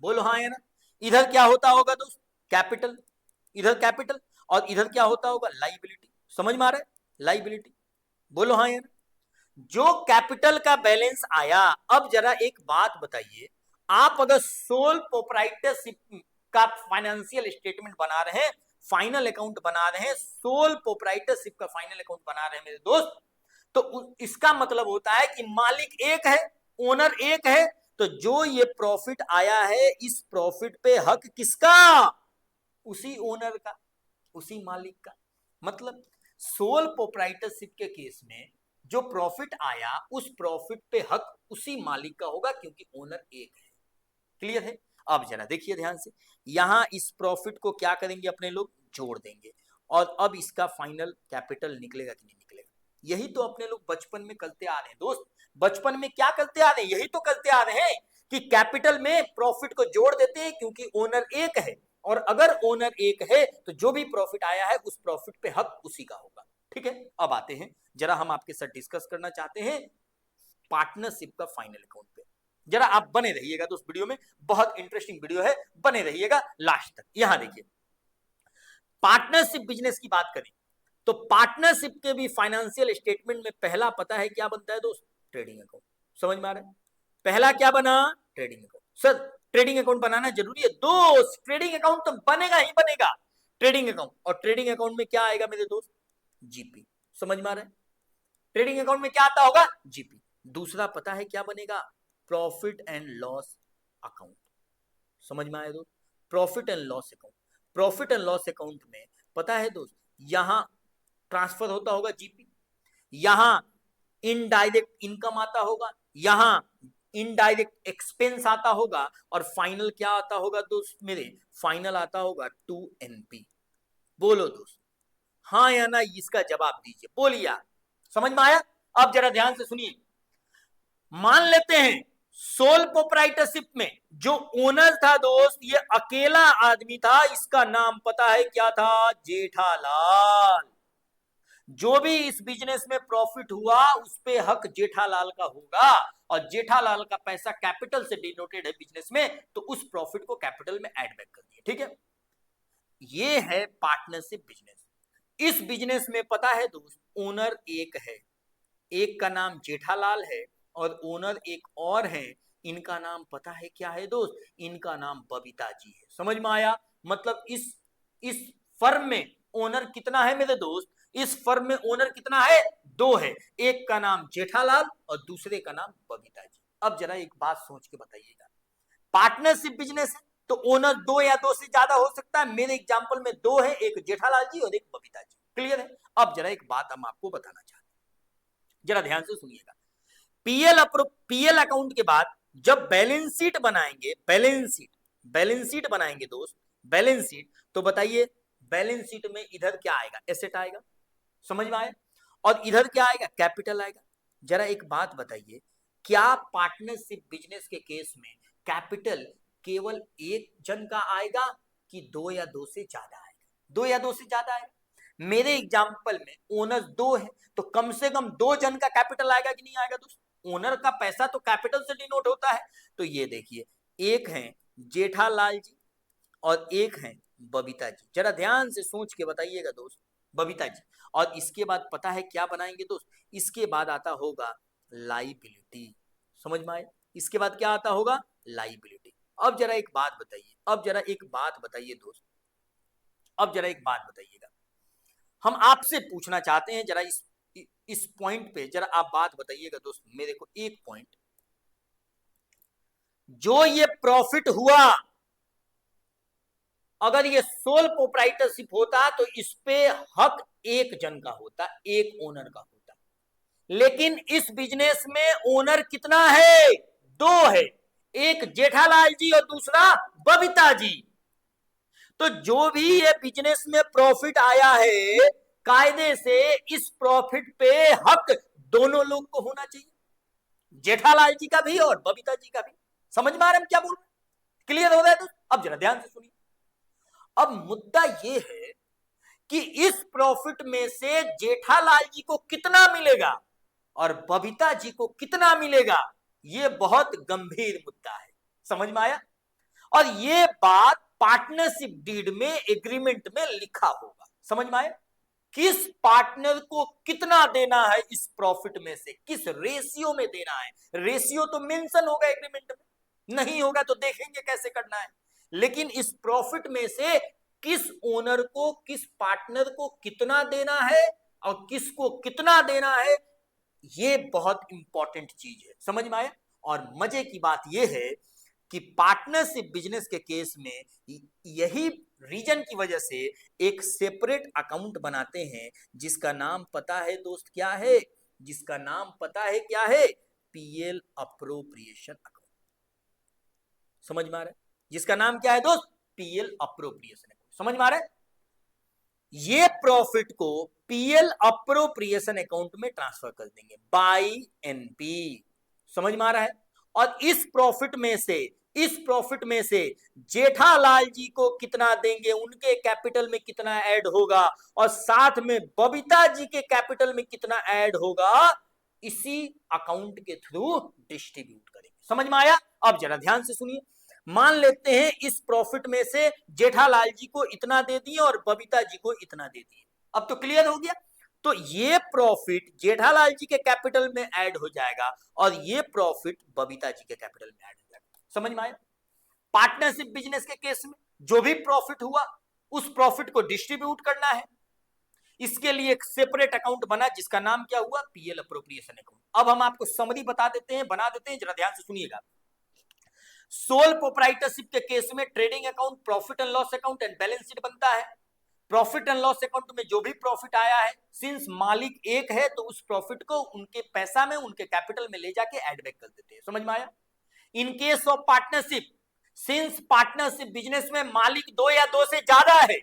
[SPEAKER 1] बोलो हाँ या ना। इधर क्या होता होगा दोस्त? कैपिटल। इधर कैपिटल, और इधर क्या होता होगा? लाइबिलिटी। समझ में आ रहा है? लाइबिलिटी। बोलो हाँ या ना। जो कैपिटल का बैलेंस आया, अब जरा एक बात बताइए, आप अगर सोल प्रोप्राइटरशिप का फाइनेंशियल स्टेटमेंट बना रहे हैं, फाइनल अकाउंट बना रहे हैं, सोल प्रोप्राइटरशिप का फाइनल अकाउंट बना रहे हैं मेरे दोस्त, तो इसका मतलब होता है कि मालिक एक है, ओनर एक है, तो जो ये प्रॉफिट आया है, इस प्रॉफिट पे हक किसका? उसी ओनर का, उसी मालिक का। मतलब सोल प्रोप्राइटरशिप के केस में जो प्रॉफिट आया, उस प्रॉफिट पे हक उसी मालिक का होगा, क्योंकि ओनर एक है। क्लियर है? अब जरा देखिए ध्यान से, यहां इस प्रॉफिट को क्या करेंगे अपने लोग? जोड़ देंगे, और अब इसका फाइनल कैपिटल निकलेगा कि नहीं निकलेगा? यही तो अपने लोग बचपन में करते आ रहे हैं दोस्त। बचपन में क्या करते आ रहे हैं? यही तो करते आ रहे हैं कि कैपिटल में प्रॉफिट को जोड़ देते हैं, क्योंकि ओनर एक है, और अगर ओनर एक है तो जो भी प्रॉफिट आया है, उस प्रॉफिट पे हक उसी का होगा। ठीक है, अब आते हैं, जरा हम आपके साथ डिस्कस करना चाहते हैं पार्टनरशिप का फाइनल अकाउंट पे। जरा आप बने रहिएगा दोस्त वीडियो में, बहुत इंटरेस्टिंग वीडियो है, बने रहिएगा लास्ट तक। यहां देखिए, पार्टनरशिप बिजनेस की बात करें तो पार्टनरशिप के भी फाइनेंशियल स्टेटमेंट में पहला पता है क्या बनता है दोस्त? Trading account. समझ में आ रहा है? पहला क्या बना? Trading account. Sir trading account बनाना जरूरी है दोस्त? ट्रेडिंग अकाउंट तो बनेगा ही बनेगा, ट्रेडिंग अकाउंट। और ट्रेडिंग अकाउंट में क्या आएगा मेरे दोस्त? जीपी। समझ में आ रहा है? ट्रेडिंग अकाउंट में क्या आता होगा? जीपी। दूसरा पता है क्या बनेगा? Profit and loss account. समझ में आया दोस्त? Profit and loss account. Profit and loss account में पता है दोस्त, यहां ट्रांसफर होता होगा जीपी, यहां इनडायरेक्ट इनकम आता होगा, यहां इनडायरेक्ट एक्सपेंस आता होगा, और फाइनल क्या आता होगा दोस्त मेरे? फाइनल आता होगा 2NP। बोलो दोस्त हाँ या ना, इसका जवाब दीजिए, बोलिए। समझ में आया? अब जरा ध्यान से सुनिए, मान लेते हैं सोल प्रोप्राइटरशिप में जो ओनर था दोस्त, ये अकेला आदमी था, इसका नाम पता है क्या था? जेठालाल। जो भी इस बिजनेस में प्रॉफिट हुआ उस पे हक जेठालाल का होगा, और जेठालाल का पैसा कैपिटल से डिनोटेड है बिजनेस में, तो उस प्रॉफिट को कैपिटल में ऐड बैक कर दिया। ठीक है, ये है पार्टनरशिप बिजनेस। इस बिजनेस में पता है दोस्त, ओनर एक है, एक का नाम जेठालाल है और ओनर एक और है, इनका नाम पता है क्या है दोस्त? इनका नाम बबीता जी है। समझ में आया? मतलब इस फर्म में ओनर कितना है मेरे दोस्त? इस फर्म में ओनर कितना है? दो है, एक का नाम जेठालाल और दूसरे का नाम बबीता जी। अब जरा एक बात सोच के बताइएगा, पार्टनरशिप बिजनेस है तो ओनर दो या दो से ज्यादा हो सकता है। मेरे एग्जांपल में दो है, एक जेठालाल जी और एक बबीता जी। क्लियर है? अब जरा एक बात हम आपको बताना चाहते हैं, जरा ध्यान से सुनिएगा। पीएल अकाउंट के बाद जब बैलेंस शीट बनाएंगे, बैलेंस शीट बनाएंगे दोस्त, बैलेंस शीट, तो बताइए बैलेंस शीट में इधर क्या आएगा? एसेट आएगा। समझ में आया? और इधर क्या आएगा? कैपिटल आएगा। जरा एक बात बताइए, क्या पार्टनरशिप बिजनेस के केस में कैपिटल केवल एक जन का आएगा कि दो या दो से ज्यादा आएगा? दो या दो से ज्यादा आएगा। मेरे एग्जांपल में ओनर्स दो है, तो कम से कम दो जन का कैपिटल आएगा कि नहीं आएगा दोस्त? ओनर का पैसा तो कैपिटल से डिनोट होता है। तो ये देखिए, एक है जेठालाल जी और एक है बबीता जी। जरा ध्यान से सोच के बताइएगा दोस्त, बबीता जी। और इसके बाद पता है क्या बनाएंगे दोस्त? इसके बाद आता होगा लाइबिलिटी। समझ में आए? इसके बाद क्या आता होगा? लाइबिलिटी। अब जरा एक बात बताइए, अब जरा एक बात बताइए दोस्त, अब जरा एक बात बताइएगा, हम आपसे पूछना चाहते हैं, जरा इस पॉइंट पे जरा आप बात बताइएगा दोस्त मेरे को। एक पॉइंट, जो ये प्रॉफिट हुआ, अगर ये सोल प्रोप्राइटरशिप होता तो इस पे हक एक जन का होता, एक ओनर का होता। लेकिन इस बिजनेस में ओनर कितना है? दो है, एक जेठालाल जी और दूसरा बबीता जी। तो जो भी ये बिजनेस में प्रॉफिट आया है, कायदे से इस प्रॉफिट पे हक दोनों लोग को होना चाहिए, जेठालाल जी का भी और बबीता जी का भी। समझ में आ रहा है क्या बोल रहे? क्लियर हो रहा है? तो अब जरा ध्यान से सुनिए। अब मुद्दा ये है कि इस प्रॉफिट में से जेठालाल जी को कितना मिलेगा और बबीता जी को कितना मिलेगा, ये बहुत गंभीर मुद्दा है। समझ में आया? और ये बात पार्टनरशिप डीड में, एग्रीमेंट में लिखा होगा। समझ में आया? किस पार्टनर को कितना देना है इस प्रॉफिट में से, किस रेशियो में देना है। रेशियो तो मेंशन होगा एग्रीमेंट में, नहीं होगा तो देखेंगे कैसे करना है। लेकिन इस प्रॉफिट में से किस ओनर को, किस पार्टनर को कितना देना है और किसको कितना देना है, ये बहुत इंपॉर्टेंट चीज है। समझ में आया? और मजे की बात यह है कि पार्टनरशिप बिजनेस के केस में यही रीजन की वजह से एक सेपरेट अकाउंट बनाते हैं, जिसका नाम पता है दोस्त क्या है? जिसका नाम पता है क्या है? PL appropriation account. समझ में आ रहा है? जिसका नाम क्या है दोस्त? PL appropriation account. समझ में आ रहा है? ये प्रॉफिट को पीएल अप्रोप्रिएशन अकाउंट में ट्रांसफर कर देंगे बाय एनपी। समझ में आ रहा है? और इस प्रॉफिट में से जेठालाल जी को कितना देंगे, उनके कैपिटल में कितना ऐड होगा, और साथ में बबीता जी के कैपिटल में कितना ऐड होगा, इसी अकाउंट के थ्रू डिस्ट्रीब्यूट करेंगे। समझ में आया? अब जरा ध्यान से सुनिए। मान लेते हैं इस प्रॉफिट में से जेठालाल जी को इतना दे दिए और बबीता जी को इतना दे दिए। अब तो क्लियर हो गया। तो ये प्रॉफिट जेठालाल जी के कैपिटल में ऐड हो जाएगा और ये प्रॉफिट बबीता जी के कैपिटल में ऐड हो जाएगा। समझ में आया? पार्टनरशिप बिजनेस के केस में जो भी प्रॉफिट हुआ उस प्रॉफिट को डिस्ट्रीब्यूट करना है, इसके लिए एक सेपरेट अकाउंट बना जिसका नाम क्या हुआ? PL appropriation account. अब हम आपको समरी बता देते हैं, बना देते हैं, जरा ध्यान से सुनिएगा। सोल प्रोप्राइटरशिप के केस में trading account, profit and loss account and balance sheet बनता है। प्रॉफिट एंड लॉस अकाउंट में जो भी प्रॉफिट आया है, सिंस मालिक एक है तो उस प्रॉफिट को उनके पैसा में, उनके कैपिटल में ले जाके एड बैक कर देते हैं। समझ में आया? इन case of partnership, since partnership business में मालिक दो या दो से ज्यादा है,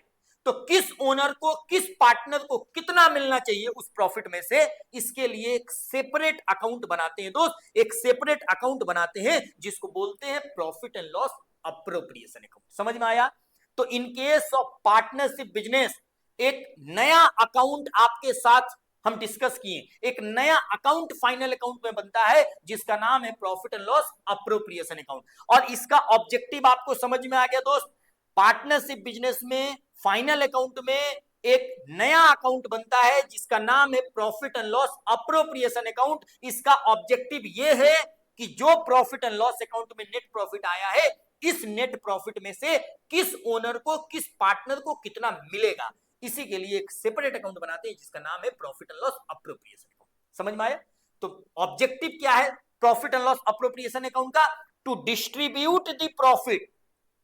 [SPEAKER 1] तो किस ओनर को, किस पार्टनर को कितना मिलना चाहिए उस प्रॉफिट में से, इसके लिए एक सेपरेट अकाउंट बनाते हैं दोस्त, एक सेपरेट अकाउंट बनाते हैं जिसको बोलते हैं profit and loss appropriation account. समझ में आया? तो इन केस ऑफ पार्टनरशिप बिजनेस एक नया अकाउंट आपके साथ हम डिस्कस किए, एक नया अकाउंट फाइनल अकाउंट में बनता है जिसका नाम है profit and loss appropriation account. और इसका ऑब्जेक्टिव आपको समझ में आ गया दोस्त। पार्टनरशिप बिजनेस में फाइनल अकाउंट में एक नया अकाउंट बनता है जिसका नाम है profit and loss appropriation account. इसका ऑब्जेक्टिव यह है कि जो प्रॉफिट एंड लॉस अकाउंट में नेट प्रॉफिट आया है, इस नेट प्रॉफिट में से किस ओनर को, किस पार्टनर को कितना मिलेगा, इसी के लिए एक सेपरेट अकाउंट बनाते हैं जिसका नाम है profit and loss appropriation account. समझ में आया? तो ऑब्जेक्टिव क्या है profit and loss appropriation account का? To distribute the profit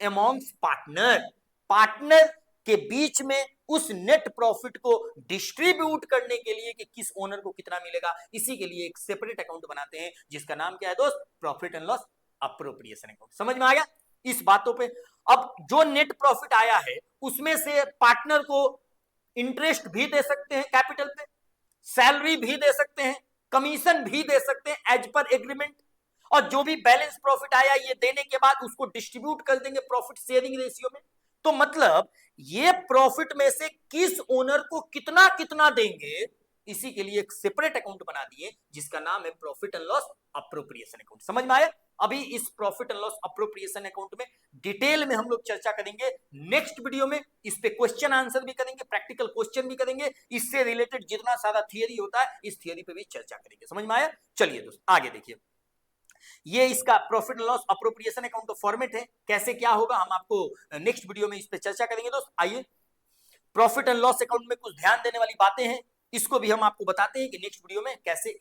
[SPEAKER 1] amongst partner, partner के बीच में उस नेट प्रॉफिट को डिस्ट्रीब्यूट करने के लिए कि किस ओनर को कितना मिलेगा, इसी के लिए एक सेपरेट अकाउंट बनाते हैं जिसका नाम क्या है दोस्त? Profit and loss appropriation account. समझ में आ गया इस बातों पे? अब जो नेट प्रॉफिट आया है उसमें से पार्टनर को इंटरेस्ट भी दे सकते हैं कैपिटल पे, सैलरी भी दे सकते हैं, कमीशन भी दे सकते हैं एज पर एग्रीमेंट, और जो भी बैलेंस प्रॉफिट आया ये देने के बाद उसको डिस्ट्रीब्यूट कर देंगे प्रॉफिट शेयरिंग रेशियो में। तो मतलब ये प्रॉफिट में से किस ओनर को कितना कितना देंगे, इसी के लिए एक सेपरेट अकाउंट बना दिए जिसका नाम है profit and loss appropriation account. समझ में आया? अभी इस profit and loss appropriation account में डिटेल में हम लोग चर्चा करेंगे नेक्स्ट वीडियो में। इस पे क्वेश्चन आंसर भी करेंगे, प्रैक्टिकल क्वेश्चन भी करेंगे, इससे रिलेटेड जितना सारा थियरी होता है इस थियरी पे भी चर्चा करेंगे। समझ में आया? चलिए दोस्त आगे देखिए, ये इसका profit and loss appropriation account का फॉर्मेट है। कैसे क्या होगा हम आपको नेक्स्ट वीडियो में इस पे चर्चा करेंगे दोस्त। आइए, प्रॉफिट एंड लॉस अकाउंट में कुछ ध्यान देने वाली बातें हैं, इसको भी हम आपको बताते हैं कि नेक्स्ट वीडियो में कैसे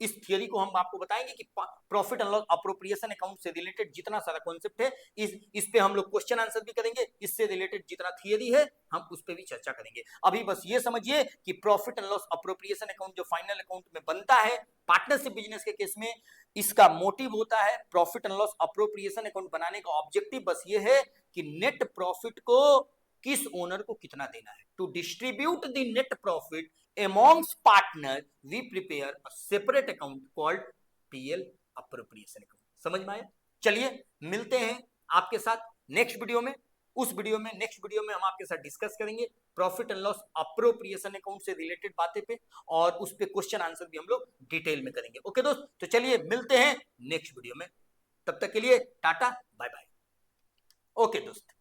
[SPEAKER 1] इस थियरी को हम आपको बताएंगे कि profit and loss appropriation account से रिलेटेड जितना सारा कॉन्सेप्ट है इस पे हम लोग क्वेश्चन आंसर भी करेंगे, इससे रिलेटेड जितना थियरी है हम उस पे भी चर्चा करेंगे। अभी बस ये समझिए कि profit and loss appropriation account जो फाइनल अकाउंट में बनता है पार्टनरशिप बिजनेस के केस में, इसका मोटिव होता है profit and loss appropriation account बनाने का ऑब्जेक्टिव बस ये है कि नेट प्रॉफिट को किस ओनर को कितना देना है। To distribute the net profit amongst partner we prepare a separate account called PL appropriation account। समझ में आया? चलिए मिलते हैं आपके साथ नेक्स्ट वीडियो में। उस वीडियो में, नेक्स्ट वीडियो में हम आपके साथ डिस्कस करेंगे profit and loss appropriation account से रिलेटेड बातें पे, और उस पे क्वेश्चन आंसर भी हम लोग डिटेल में करेंगे। ओके दोस्त, तो चलिए मिलते हैं नेक्स्ट वीडियो में, तब तक के लिए टाटा बाय बाय। ओके दोस्त।